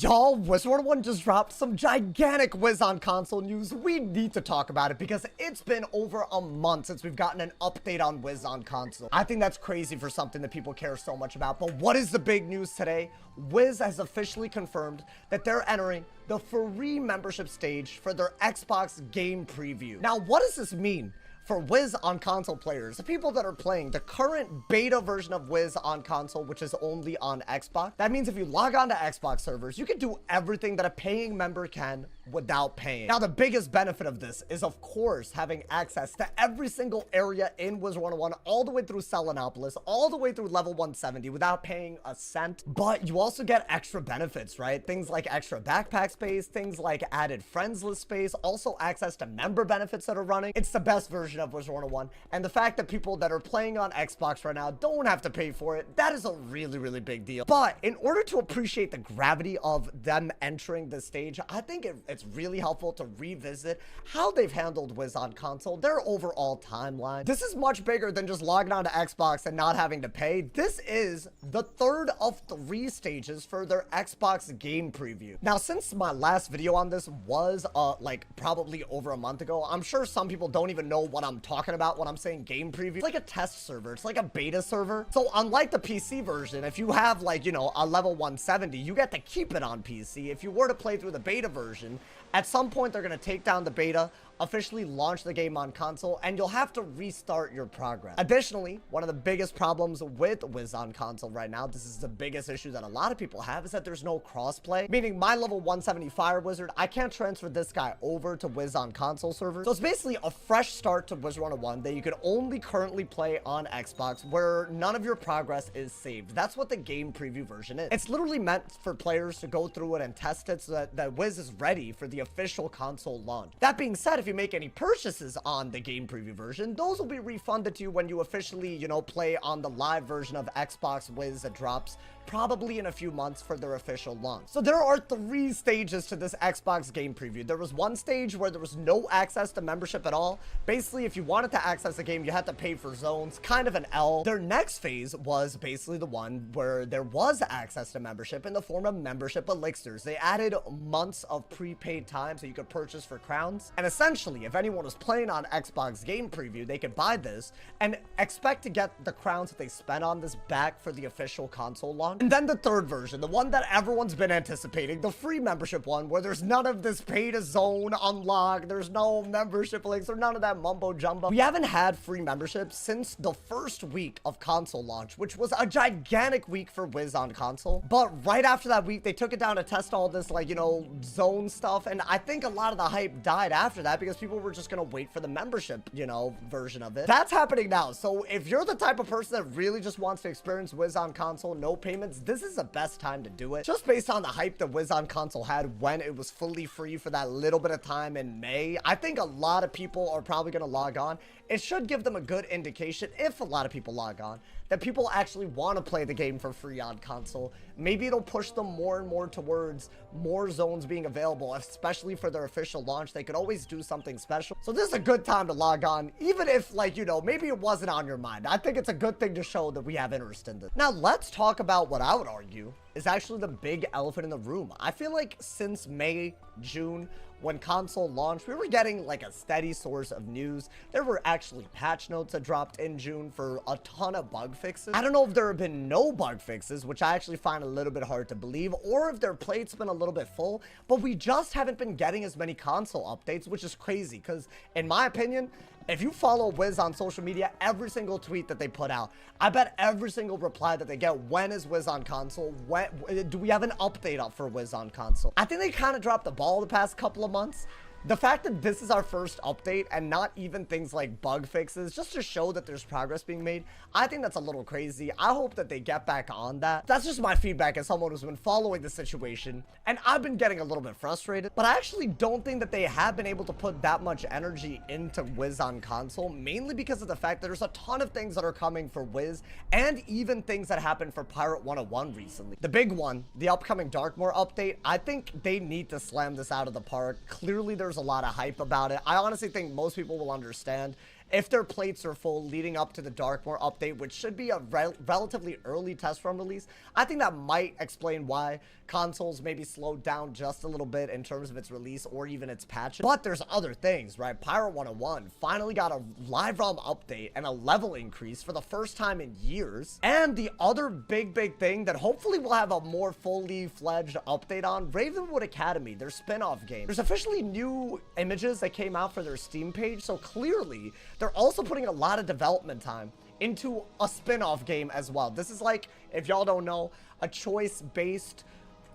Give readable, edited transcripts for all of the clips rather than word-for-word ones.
Y'all, Wizard101 just dropped some gigantic Wiz on console news. We need to talk about it because it's been over a month since we've gotten an update on Wiz on console. I think that's crazy for something that people care so much about. But what is the big news today? Wiz has officially confirmed that they're entering the free membership stage for their Xbox game preview. Now, what does this mean for Wiz on console players, the people that are playing the current beta version of Wiz on console, which is only on Xbox? That means if you log on to Xbox servers, you can do everything that a paying member can without paying. Now, the biggest benefit of this is, of course, having access to every single area in Wizard101, all the way through Selenopolis, all the way through level 170 without paying a cent. But you also get extra benefits, right? Things like extra backpack space, things like added friends list space, also access to member benefits that are running. It's the best version of Wizard101, and the fact that people that are playing on Xbox right now don't have to pay for it, that is a really big deal. But in order to appreciate the gravity of them entering this stage, I think it's really helpful to revisit how they've handled Wiz on console, their overall timeline. This is much bigger than just logging on to Xbox and not having to pay. This is the third of 3 stages for their Xbox game preview. Now, since my last video on this was like probably over a month ago, I'm sure some people don't even know what I'm talking about when I'm saying game preview. It's like a test server. It's like a beta server. So unlike the PC version, if you have like, you know, a level 170, you get to keep it on PC. If you were to play through the beta version, at some point they're going to take down the beta, officially launch the game on console, and you'll have to restart your progress. Additionally, one of the biggest problems with Wiz on console right now, this is the biggest issue that a lot of people have, is that there's no crossplay, meaning my level 170 Fire Wizard, I can't transfer this guy over to Wiz on console servers. So it's basically a fresh start to Wizard101 that you can only currently play on Xbox, where none of your progress is saved. That's what the game preview version is. It's literally meant for players to go through it and test it so that Wiz is ready for the official console launch. That being said, if you make any purchases on the game preview version, those will be refunded to you when you officially, you know, play on the live version of Xbox Wiz that drops probably in a few months for their official launch. So there are 3 stages to this Xbox game preview. There was one stage where there was no access to membership at all. Basically, if you wanted to access the game, you had to pay for zones, kind of an L. Their next phase was basically the one where there was access to membership in the form of membership elixirs. They added months of prepaid time so you could purchase for crowns. And essentially, if anyone was playing on Xbox game preview, they could buy this and expect to get the crowns that they spent on this back for the official console launch. And then the third version, the one that everyone's been anticipating, the free membership one, where there's none of this pay to zone unlock, there's no membership links, or none of that mumbo jumbo. We haven't had free membership since the first week of console launch, which was a gigantic week for Wiz on console. But right after that week, they took it down to test all this, like, you know, zone stuff, and I think a lot of the hype died after that because people were just gonna wait for the membership, you know, version of it. That's happening now. So if you're the type of person that really just wants to experience Wiz on console, no payments, this is the best time to do it. Just based on the hype that Wiz on console had when it was fully free for that little bit of time in May, I think a lot of people are probably gonna log on. It should give them a good indication, if a lot of people log on, that people actually want to play the game for free on console. Maybe it'll push them more and more towards more zones being available, especially for their official launch. They could always do something special. So this is a good time to log on, even if, like, you know, maybe it wasn't on your mind. I think it's a good thing to show that we have interest in this. Now, let's talk about what I would argue is actually the big elephant in the room. I feel like since May, June, when console launched, we were getting like a steady source of news. There were actually patch notes that dropped in June for a ton of bug fixes. I don't know if there have been no bug fixes, which I actually find a little bit hard to believe, or if their plate's been a little bit full, but we just haven't been getting as many console updates, which is crazy because, in my opinion, if you follow Wiz on social media, every single tweet that they put out, I bet every single reply that they get, when is Wiz on console? When do we have an update up for Wiz on console? I think they kind of dropped the ball the past couple of months. The fact that this is our first update and not even things like bug fixes, just to show that there's progress being made, I think that's a little crazy. I hope that they get back on that. That's just my feedback as someone who's been following the situation, and I've been getting a little bit frustrated, but I actually don't think that they have been able to put that much energy into Wiz on console, mainly because of the fact that there's a ton of things that are coming for Wiz, and even things that happened for Pirate 101 recently. The big one, the upcoming Darkmoor update, I think they need to slam this out of the park. Clearly, there's a lot of hype about it. I honestly think most people will understand if their plates are full leading up to the Darkmoor update, which should be a relatively early test run release. I think that might explain why consoles maybe slowed down just a little bit in terms of its release or even its patches. But there's other things, right? Wizard101 finally got a live ROM update and a level increase for the first time in years. And the other big thing that hopefully we'll have a more fully fledged update on, Ravenwood Academy, their spin-off game. There's officially new images that came out for their Steam page, so clearly they're also putting a lot of development time into a spin-off game as well. This is like, if y'all don't know, a choice-based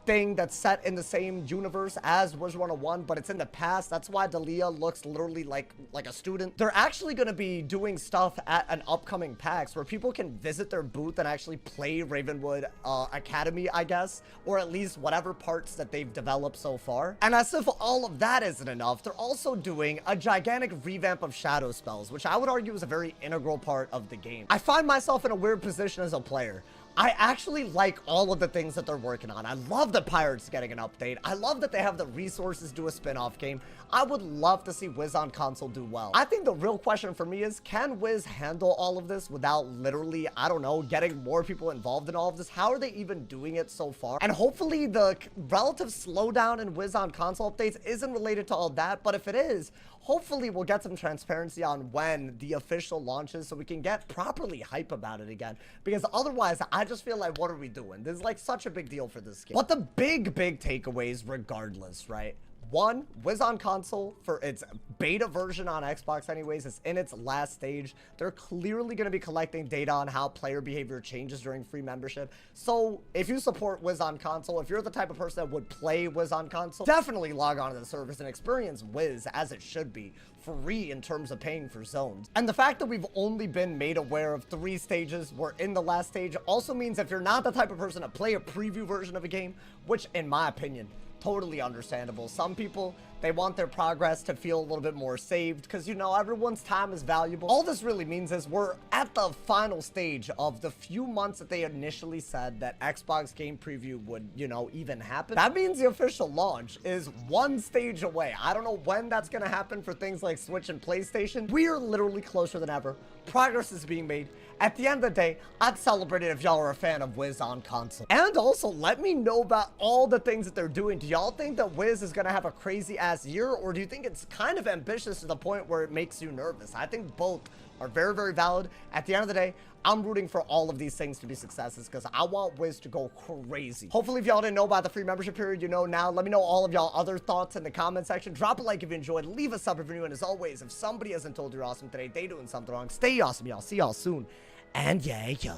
thing that's set in the same universe as Wizard101, but it's in the past. That's why Dalia looks literally like a student. They're actually going to be doing stuff at an upcoming PAX where people can visit their booth and actually play Ravenwood Academy, I guess, or at least whatever parts that they've developed so far. And as if all of that isn't enough, they're also doing a gigantic revamp of shadow spells, which I would argue is a very integral part of the game. I find myself in a weird position as a player. I actually like all of the things that they're working on. I love that Pirates getting an update. I love that they have the resources to do a spin-off game. I would love to see Wiz on console do well. I think the real question for me is, can Wiz handle all of this without literally, I don't know, getting more people involved in all of this? How are they even doing it so far? And hopefully the relative slowdown in Wiz on console updates isn't related to all that, but if it is, hopefully we'll get some transparency on when the official launches so we can get properly hype about it again. Because otherwise, I just feel like, what are we doing? This is like such a big deal for this game. But the big takeaways regardless, right? One, Wiz on console, for its beta version on Xbox anyways, is in its last stage. They're clearly going to be collecting data on how player behavior changes during free membership. So if you support Wiz on console, if you're the type of person that would play Wiz on console, definitely log on to the service and experience Wiz as it should be, free in terms of paying for zones. And the fact that we've only been made aware of 3 stages, we're in the last stage, also means if you're not the type of person to play a preview version of a game, which in my opinion, totally understandable. Some people, they want their progress to feel a little bit more saved because, you know, everyone's time is valuable. All this really means is we're at the final stage of the few months that they initially said that Xbox game preview would, you know, even happen. That means the official launch is 1 stage away. I don't know when that's going to happen for things like Switch and PlayStation. We are literally closer than ever. Progress is being made. At the end of the day, I'd celebrate it if y'all are a fan of Wiz on console. And also, let me know about all the things that they're doing. Do y'all think that Wiz is going to have a crazy ass year, or do you think it's kind of ambitious to the point where it makes you nervous? I think both are very valid. At the end of the day, I'm rooting for all of these things to be successes because I want Wiz to go crazy. Hopefully, if y'all didn't know about the free membership period, you know now. Let me know all of y'all other thoughts in the comment section. Drop a like if you enjoyed. Leave a sub if you're new. And as always, if somebody hasn't told you you're awesome today, they doing something wrong. Stay awesome, y'all. See y'all soon. And yeah.